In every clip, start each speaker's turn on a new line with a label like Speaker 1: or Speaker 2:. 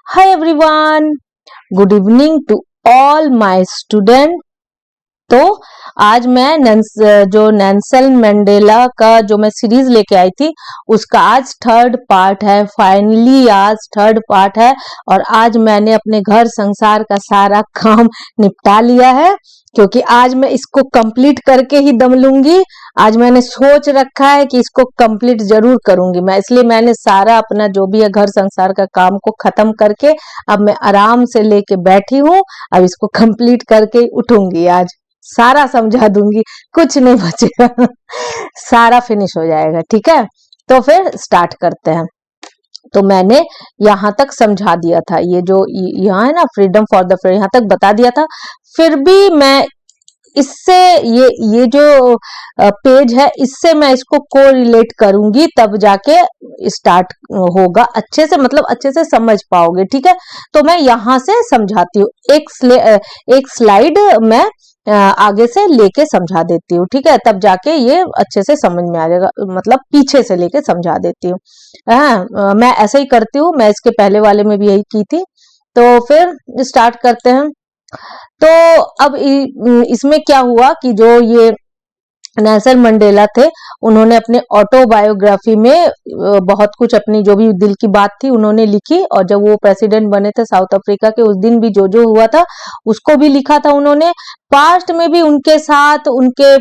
Speaker 1: Hi everyone, good evening to all my student। तो आज मैं जो नेल्सन मंडेला का जो मैं सीरीज लेके आई थी उसका आज थर्ड पार्ट है। फाइनली आज थर्ड पार्ट है और आज मैंने अपने घर संसार का सारा काम निपटा लिया है, क्योंकि आज मैं इसको कंप्लीट करके ही दम लूंगी। आज मैंने सोच रखा है कि इसको कंप्लीट जरूर करूंगी मैं, इसलिए मैंने सारा अपना जो भी है घर संसार का काम को खत्म करके अब मैं आराम से लेके बैठी हूँ। अब इसको कंप्लीट करके उठूंगी, आज सारा समझा दूंगी, कुछ नहीं बचेगा सारा फिनिश हो जाएगा। ठीक है, तो फिर स्टार्ट करते हैं। तो मैंने यहाँ तक समझा दिया था, ये जो यहाँ है ना फ्रीडम फॉर द फ्री, यहाँ तक बता दिया था। फिर भी मैं इससे ये जो पेज है इससे मैं इसको को रिलेट करूंगी, तब जाके स्टार्ट होगा अच्छे से, मतलब अच्छे से समझ पाओगे। ठीक है, तो मैं यहाँ से समझाती हूँ, एक स्लाइड मैं आगे से लेके समझा देती हूँ। ठीक है, तब जाके ये अच्छे से समझ में आ जाएगा, मतलब पीछे से लेके समझा देती हूँ। हाँ, मैं ऐसे ही करती हूँ, मैं इसके पहले वाले में भी यही की थी। तो फिर स्टार्ट करते हैं। तो अब इसमें क्या हुआ कि जो ये नेल्सन मंडेला थे, उन्होंने अपने ऑटोबायोग्राफी में बहुत कुछ अपनी जो भी दिल की बात थी उन्होंने लिखी, और जब वो प्रेसिडेंट बने थे साउथ अफ्रीका के उस दिन भी जो हुआ था उसको भी लिखा था उन्होंने। पास्ट में भी उनके साथ उनके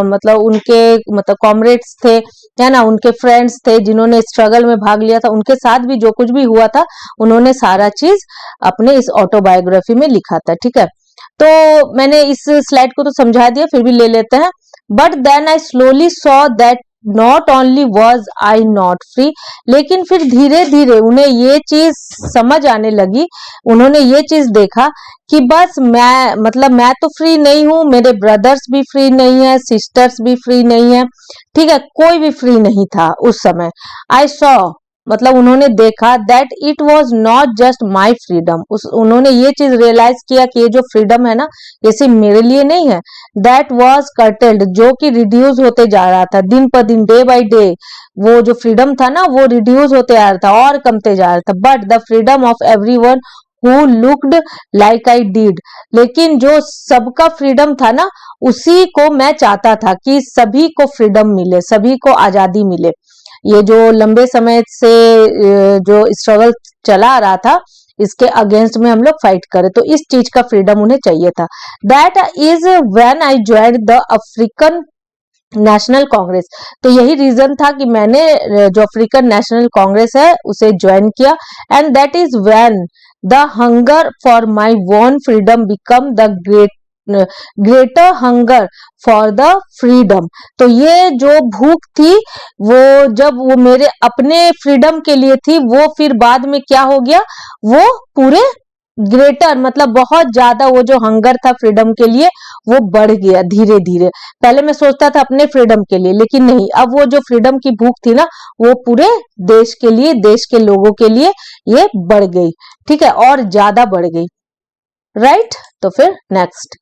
Speaker 1: मतलब कॉमरेड्स थे, है ना, उनके फ्रेंड्स थे जिन्होंने स्ट्रगल में भाग लिया था, उनके साथ भी जो कुछ भी हुआ था उन्होंने सारा चीज अपने इस ऑटोबायोग्राफी में लिखा था। ठीक है, तो मैंने इस स्लाइड को तो समझा दिया, फिर भी ले लेते हैं। But then I slowly saw that not only was I not free, लेकिन फिर धीरे धीरे उन्हें ये चीज समझ आने लगी, उन्होंने ये चीज देखा कि बस मैं तो फ्री नहीं हूं, मेरे ब्रदर्स भी फ्री नहीं है, सिस्टर्स भी फ्री नहीं है। ठीक है, कोई भी फ्री नहीं था उस समय। आई सॉ, मतलब उन्होंने देखा that it was not just my freedom, उन्होंने ये चीज रियलाइज किया कि ये जो फ्रीडम है ना ये सिर्फ मेरे लिए नहीं है। दैट वॉज कर्टेल्ड, जो कि रिड्यूस होते जा रहा था दिन पर दिन, डे बाई डे वो जो फ्रीडम था ना वो रिड्यूस होते आ रहा था और कमते जा रहा था। But the freedom of every one who looked like I did, लेकिन जो सबका फ्रीडम था ना उसी को मैं चाहता था कि सभी को फ्रीडम मिले, सभी को आजादी मिले। ये जो लंबे समय से जो स्ट्रगल चला आ रहा था इसके अगेंस्ट में हम लोग फाइट करें, तो इस चीज का फ्रीडम उन्हें चाहिए था। That is when I join the African national Congress, तो यही रीजन था कि मैंने जो अफ्रीकन नेशनल कांग्रेस है उसे ज्वाइन किया। And that is when the hunger for my own freedom become the greater hunger for the freedom, तो ये जो भूख थी वो जब वो मेरे अपने फ्रीडम के लिए थी, वो फिर बाद में क्या हो गया, वो पूरे ग्रेटर मतलब बहुत ज्यादा वो जो हंगर था फ्रीडम के लिए वो बढ़ गया धीरे धीरे। पहले मैं सोचता था अपने फ्रीडम के लिए, लेकिन नहीं, अब वो जो फ्रीडम की भूख थी ना वो पूरे देश के लिए, देश के लोगों के लिए ये बढ़ गई। ठीक है, और ज्यादा बढ़ गई। राइट, तो फिर नेक्स्ट,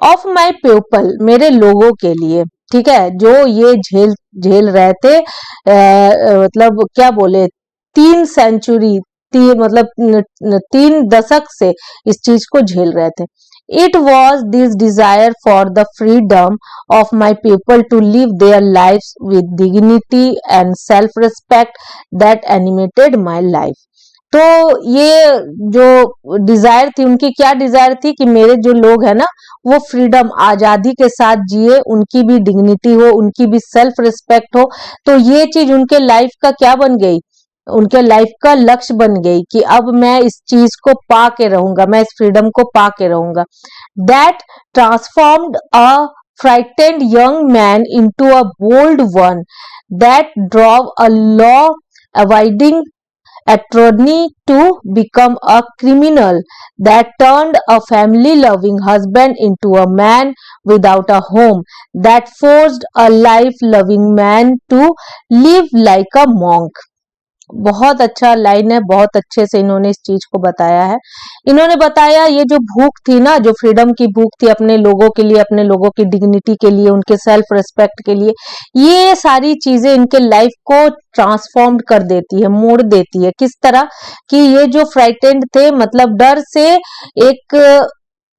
Speaker 1: ऑफ माई पीपल, मेरे लोगों के लिए। ठीक है, जो ये झेल रहे थे मतलब क्या बोले, 3 सेंचुरी, मतलब 3 दशक से इस चीज को झेल रहे थे। It was this desire for the freedom of my people to live their life with dignity and self respect that animated my life. तो ये जो डिजायर थी उनकी, क्या डिजायर थी कि मेरे जो लोग हैं ना वो फ्रीडम आजादी के साथ जिए, उनकी भी डिग्निटी हो, उनकी भी सेल्फ रिस्पेक्ट हो। तो ये चीज उनके लाइफ का क्या बन गई, उनके लाइफ का लक्ष्य बन गई कि अब मैं इस चीज को पा के रहूंगा, मैं इस फ्रीडम को पा के रहूंगा। That transformed a frightened young man into a bold one, that drove a law avoiding attorney to become a criminal, that turned a family loving husband into a man without a home, that forced a life loving man to live like a monk। बहुत अच्छा line है, बहुत अच्छे से इन्होंने इस चीज को बताया है। इन्होंने बताया ये जो भूख थी ना, जो फ्रीडम की भूख थी अपने लोगों के लिए, अपने लोगों की डिग्निटी के लिए, उनके सेल्फ रिस्पेक्ट के लिए, ये सारी चीजें इनके लाइफ को ट्रांसफॉर्म कर देती है, मोड़ देती है। किस तरह कि ये जो फ्राइटेंड थे, मतलब डर से एक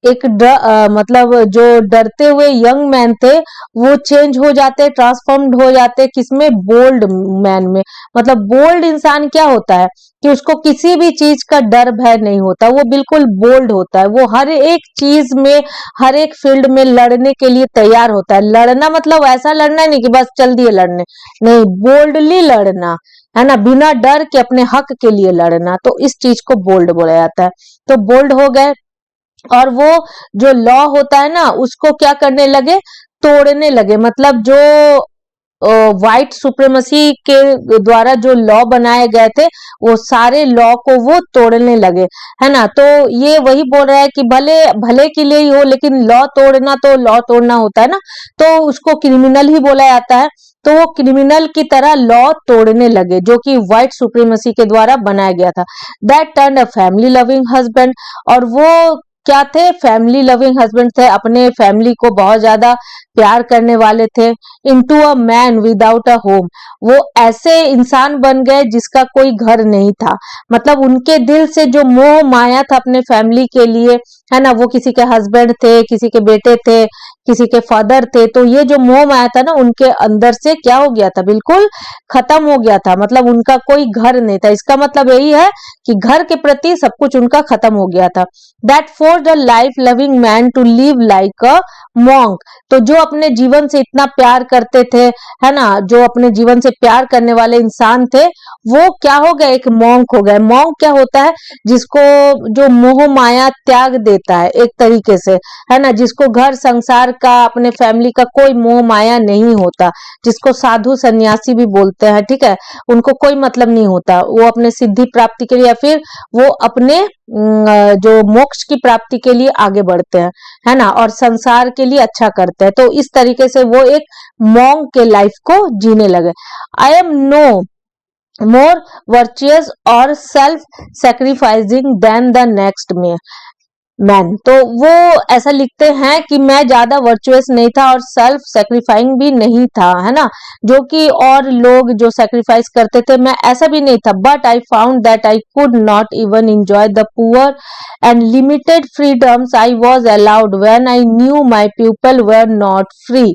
Speaker 1: मतलब जो डरते हुए यंग मैन थे, वो चेंज हो जाते, ट्रांसफॉर्म्ड हो जाते किसमें, बोल्ड मैन में। मतलब बोल्ड इंसान क्या होता है कि उसको किसी भी चीज का डर भय नहीं होता, वो बिल्कुल बोल्ड होता है, वो हर एक चीज में, हर एक फील्ड में लड़ने के लिए तैयार होता है। लड़ना मतलब ऐसा लड़ना नहीं कि बस चल दिए लड़ने, नहीं, बोल्डली लड़ना, है ना, बिना डर के अपने हक के लिए लड़ना, तो इस चीज को बोल्ड बोला जाता है। तो बोल्ड हो गए, और वो जो लॉ होता है ना, उसको क्या करने लगे, तोड़ने लगे। मतलब जो व्हाइट सुप्रीमेसी के द्वारा जो लॉ बनाए गए थे, वो सारे लॉ को वो तोड़ने लगे, है ना। तो ये वही बोल रहा है कि भले भले के लिए ही हो, लेकिन लॉ तोड़ना तो लॉ तोड़ना होता है ना, तो उसको क्रिमिनल ही बोला जाता है। तो वो क्रिमिनल की तरह लॉ तोड़ने लगे, जो कि व्हाइट सुप्रीमेसी के द्वारा बनाया गया था। That turn a family loving husband, और वो क्या थे, फैमिली लविंग हस्बैंड थे, अपने फैमिली को बहुत ज्यादा प्यार करने वाले थे। Into a man without a home, वो ऐसे इंसान बन गए जिसका कोई घर नहीं था। मतलब उनके दिल से जो मोह माया था अपने फैमिली के लिए, है ना, वो किसी के हस्बैंड थे, किसी के बेटे थे, किसी के फादर थे, तो ये जो मोह माया था ना, उनके अंदर से क्या हो गया था, बिल्कुल खत्म हो गया था। मतलब उनका कोई घर नहीं था। इसका मतलब यही है कि घर के प्रति सब कुछ उनका खत्म हो गया था। That forced a life loving man to live like a monk, तो जो अपने जीवन से इतना प्यार करते थे, है ना, जो अपने जीवन से प्यार करने वाले इंसान थे, वो क्या हो गए, एक मॉन्क हो गए। मॉन्क क्या होता है, जिसको जो मोह माया त्याग देता है एक तरीके से, है ना, जिसको घर संसार का, अपने फैमिली का कोई मोह माया नहीं होता, जिसको साधु सन्यासी भी बोलते हैं, ठीक है। उनको कोई मतलब नहीं होता, वो अपने सिद्धि प्राप्ति के लिए या फिर वो अपने जो मोक्ष की प्राप्ति के लिए आगे बढ़ते हैं, है ना, और संसार के लिए अच्छा करते हैं। तो इस तरीके से वो एक मॉन्क के लाइफ को जीने लगे। I am no more virtuous or self sacrificing than the next man, तो वो ऐसा लिखते हैं कि मैं ज्यादा वर्चुअस नहीं था और सेल्फ सेक्रीफाइंग भी नहीं था, है ना, जो कि और लोग जो सेक्रीफाइस करते थे, मैं ऐसा भी नहीं था। But I found that I could not even enjoy the poor and limited freedoms I was allowed when I knew my people were not free,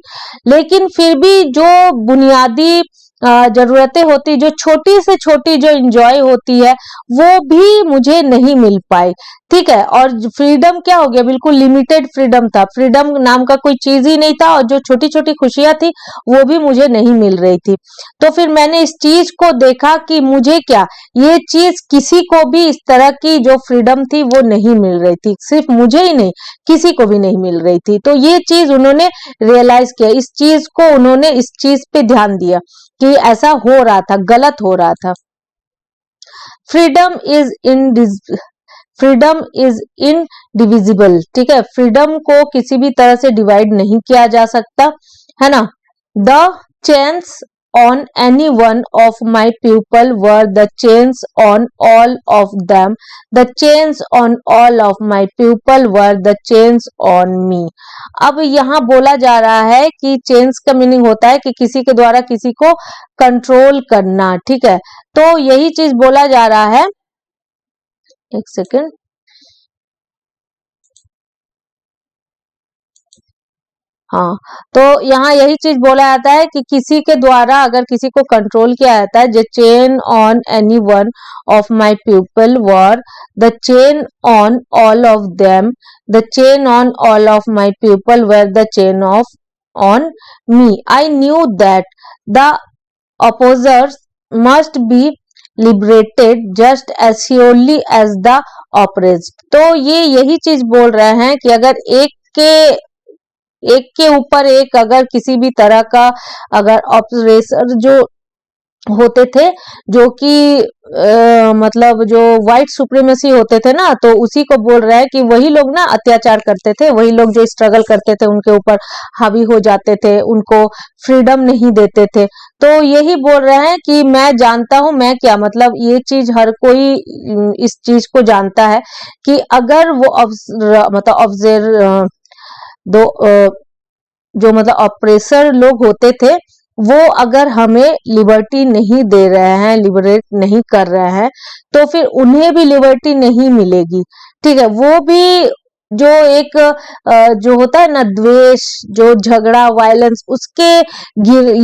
Speaker 1: लेकिन फिर भी जो बुनियादी जरूरतें होती, जो छोटी से छोटी जो इंजॉय होती है, वो भी मुझे नहीं मिल पाई, ठीक है। और फ्रीडम क्या हो गया, बिल्कुल लिमिटेड फ्रीडम था, फ्रीडम नाम का कोई चीज ही नहीं था, और जो छोटी छोटी खुशियां थी वो भी मुझे नहीं मिल रही थी। तो फिर मैंने इस चीज को देखा कि मुझे क्या, ये चीज किसी को भी इस तरह की जो फ्रीडम थी वो नहीं मिल रही थी, सिर्फ मुझे ही नहीं, किसी को भी नहीं मिल रही थी। तो ये चीज उन्होंने रियलाइज किया, इस चीज को उन्होंने इस चीज पे ध्यान दिया कि ऐसा हो रहा था, गलत हो रहा था। Freedom is in freedom is indivisible, ठीक है, फ्रीडम को किसी भी तरह से डिवाइड नहीं किया जा सकता, है ना। The chains on any one of my pupil were the chains on all of them, the chains on all of my pupil were the chains on me। अब यहाँ बोला जा रहा है कि चेन्स का मीनिंग होता है कि किसी के द्वारा किसी को कंट्रोल करना, ठीक है। तो यही चीज बोला जा रहा है, एक सेकेंड, हाँ, तो यहाँ यही चीज बोला जाता है कि किसी के द्वारा अगर किसी को कंट्रोल किया जाता है, the chain on any one of my people were the chain on all of them, the chain on all of my people were the chain of on me. I knew that the opposers must be liberated just as surely as the oppressed। तो ये यही चीज बोल रहे हैं कि अगर एक के ऊपर एक अगर किसी भी तरह का अगर ऑपरेसर जो होते थे, जो कि मतलब जो व्हाइट सुप्रीमेसी होते थे ना, तो उसी को बोल रहा है कि वही लोग ना अत्याचार करते थे, वही लोग जो स्ट्रगल करते थे उनके ऊपर हावी हो जाते थे, उनको फ्रीडम नहीं देते थे। तो यही बोल रहे हैं कि मैं जानता हूं मैं क्या, मतलब ये चीज हर कोई इस चीज को जानता है कि अगर वो मतलब ऑब्जर्व दो जो मतलब ऑपरेसर लोग होते थे, वो अगर हमें लिबर्टी नहीं दे रहे हैं, लिबरेट नहीं कर रहे हैं, तो फिर उन्हें भी लिबर्टी नहीं मिलेगी। ठीक है, वो भी जो एक जो होता है ना द्वेष, जो झगड़ा, वायलेंस, उसके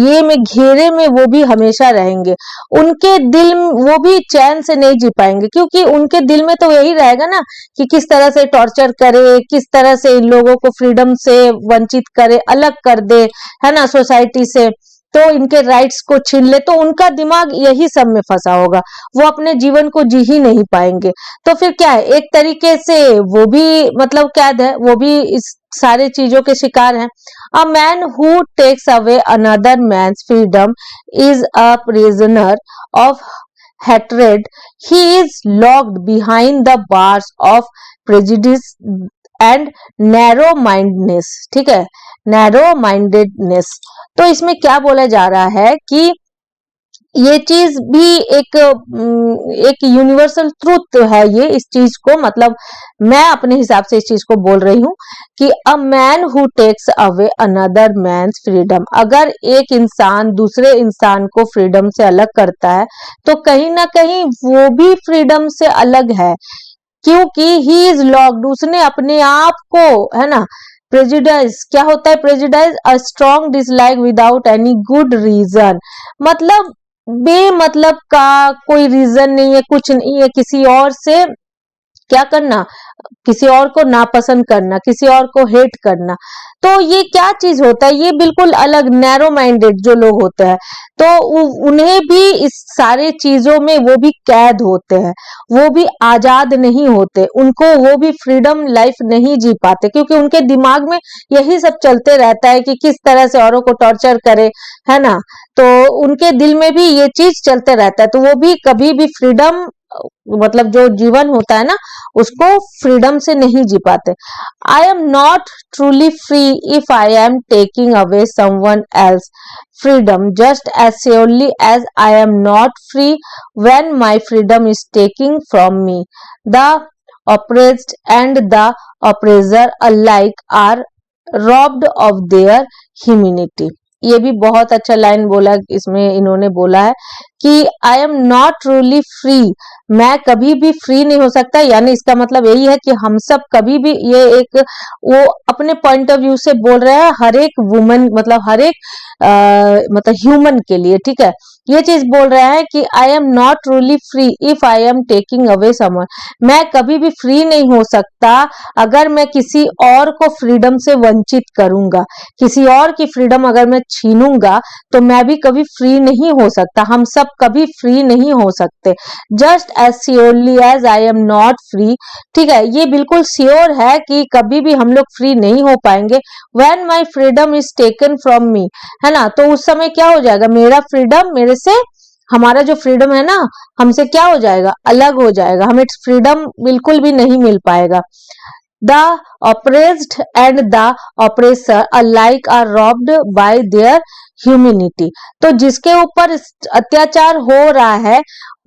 Speaker 1: ये में घेरे में वो भी हमेशा रहेंगे। उनके दिल वो भी चैन से नहीं जी पाएंगे, क्योंकि उनके दिल में तो यही रहेगा ना कि किस तरह से टॉर्चर करे, किस तरह से इन लोगों को फ्रीडम से वंचित करे, अलग कर दे, है ना, सोसाइटी से, तो इनके राइट्स को छीन ले। तो उनका दिमाग यही सब में फंसा होगा, वो अपने जीवन को जी ही नहीं पाएंगे। तो फिर क्या है, एक तरीके से वो भी मतलब कैद है, वो भी इस सारे चीजों के शिकार हैं। A man who takes away another man's freedom is a prisoner of hatred. He is locked behind the bars of prejudice and narrow mindedness. ठीक है, narrow mindedness। तो इसमें क्या बोला जा रहा है कि ये चीज भी एक यूनिवर्सल ट्रूथ है, ये इस चीज को मतलब मैं अपने हिसाब से इस चीज को बोल रही हूँ कि a man who takes away another man's freedom, अगर एक इंसान दूसरे इंसान को फ्रीडम से अलग करता है, तो कहीं ना कहीं वो भी फ्रीडम से अलग है, क्योंकि ही इज लॉक्ड, उसने अपने आप को, है ना, प्रेजुडाइज, क्या होता है prejudice, a strong dislike without any good reason, मतलब बेमतलब का कोई रीजन नहीं है, कुछ नहीं है, किसी और से क्या करना, किसी और को नापसंद करना, किसी और को हेट करना। तो ये क्या चीज होता है, ये बिल्कुल अलग नैरो माइंडेड जो लोग होते हैं, तो उन्हें भी इस सारे चीजों में वो भी कैद होते हैं, वो भी आजाद नहीं होते, उनको वो भी फ्रीडम लाइफ नहीं जी पाते, क्योंकि उनके दिमाग में यही सब चलते रहता है कि किस तरह से औरों को टॉर्चर करे, है ना। तो उनके दिल में भी ये चीज चलते रहता है, तो वो भी कभी भी फ्रीडम मतलब जो जीवन होता है ना, उसको फ्रीडम से नहीं जी पाते। I am not truly free if I am taking away someone else freedom just as surely as I am not free when my freedom is taking from me. The oppressed and the oppressor alike are robbed of their humanity। ये भी बहुत अच्छा line बोला, इसमें इन्होंने बोला है कि आई एम नॉट ट्रूली फ्री, मैं कभी भी फ्री नहीं हो सकता, यानी इसका मतलब यही है कि हम सब कभी भी, ये एक वो अपने पॉइंट ऑफ व्यू से बोल रहे हैं, हर एक वुमन मतलब हर एक मतलब ह्यूमन के लिए, ठीक है, ये चीज बोल रहा है कि आई am not truly free if I am taking away someone, मैं कभी भी फ्री नहीं हो सकता अगर मैं किसी और को फ्रीडम से वंचित करूंगा, किसी और की फ्रीडम अगर मैं छीनूंगा, तो मैं भी कभी फ्री नहीं हो सकता, हम सब कभी फ्री नहीं हो सकते। Just as surely as I am not free, ठीक है, ये बिल्कुल श्योर है कि कभी भी हम लोग फ्री नहीं हो पाएंगे। When my freedom is taken from me, है ना, तो उस समय क्या हो जाएगा, मेरा फ्रीडम मेरे से, हमारा जो फ्रीडम है ना, हमसे क्या हो जाएगा, अलग हो जाएगा, हमें फ्रीडम बिल्कुल भी नहीं मिल पाएगा। The oppressed and the oppressor alike are robbed by their humanity। तो जिसके ऊपर अत्याचार हो रहा है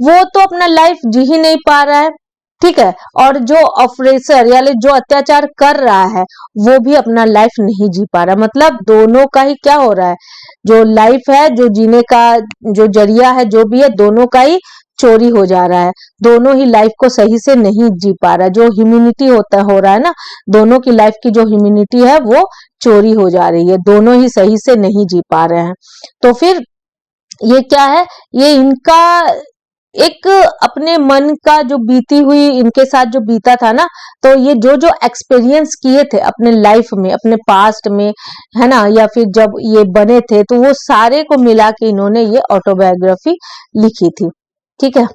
Speaker 1: वो तो अपना लाइफ जी ही नहीं पा रहा है, ठीक है, और जो ऑपरेसर यानी जो अत्याचार कर रहा है वो भी अपना लाइफ नहीं जी पा रहा, मतलब दोनों का ही क्या हो रहा है, जो लाइफ है, जो जीने का जो जरिया है, जो भी है, दोनों का ही चोरी हो जा रहा है, दोनों ही लाइफ को सही से नहीं जी पा रहा है, जो ह्यूमैनिटी हो रहा है ना, दोनों की लाइफ की जो ह्यूमैनिटी है वो चोरी हो जा रही है, दोनों ही सही से नहीं जी पा रहे हैं। तो फिर ये क्या है, ये इनका एक अपने मन का जो बीती हुई इनके साथ जो बीता था ना, तो ये जो जो एक्सपीरियंस किए थे अपने लाइफ में, अपने पास्ट में, है ना, या फिर जब ये बने थे, तो वो सारे को मिला के इन्होंने ये ऑटोबायोग्राफी लिखी थी, ठीक है।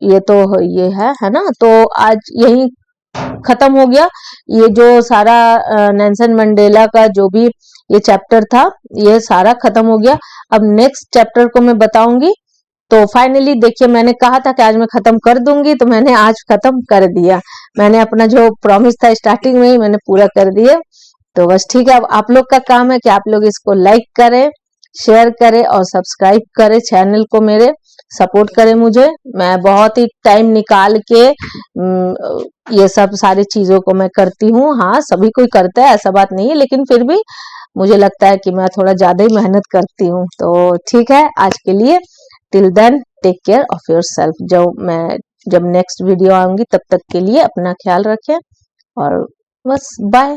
Speaker 1: ये तो ये है ना, तो आज यही खत्म हो गया। ये जो सारा नेल्सन मंडेला का जो भी ये चैप्टर था ये सारा खत्म हो गया। अब नेक्स्ट चैप्टर को मैं बताऊंगी। तो फाइनली देखिए, मैंने कहा था कि आज मैं खत्म कर दूंगी, तो मैंने आज खत्म कर दिया। मैंने अपना जो प्रॉमिस था स्टार्टिंग में ही मैंने पूरा कर दिया। तो बस ठीक है, अब आप लोग का काम है कि आप लोग इसको लाइक करें, शेयर करें और सब्सक्राइब करें चैनल को, मेरे सपोर्ट करें मुझे। मैं बहुत ही टाइम निकाल के ये सब सारी चीजों को मैं करती हूँ। हाँ, सभी कोई करता है, ऐसा बात नहीं है, लेकिन फिर भी मुझे लगता है कि मैं थोड़ा ज्यादा ही मेहनत करती हूँ। तो ठीक है, आज के लिए till then take care of your self. जब नेक्स्ट वीडियो आऊंगी तब तक के लिए अपना ख्याल रखें और बस बाय।